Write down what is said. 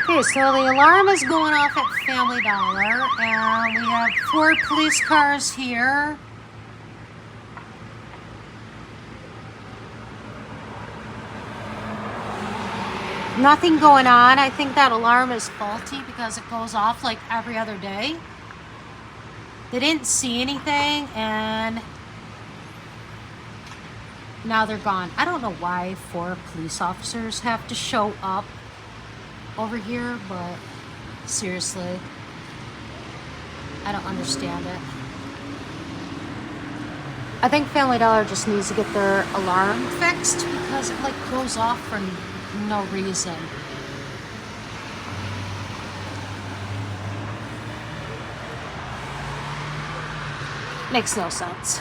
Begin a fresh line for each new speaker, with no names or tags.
Okay, so the alarm is going off at Family Dollar, and we have 4 police cars here. Nothing going on. I think that alarm is faulty because it goes off like every other day. They didn't see anything, and now they're gone. I don't know why 4 police officers have to show up over here, but seriously, I don't understand it. I think Family Dollar just needs to get their alarm fixed because it like goes off for no reason. Makes no sense.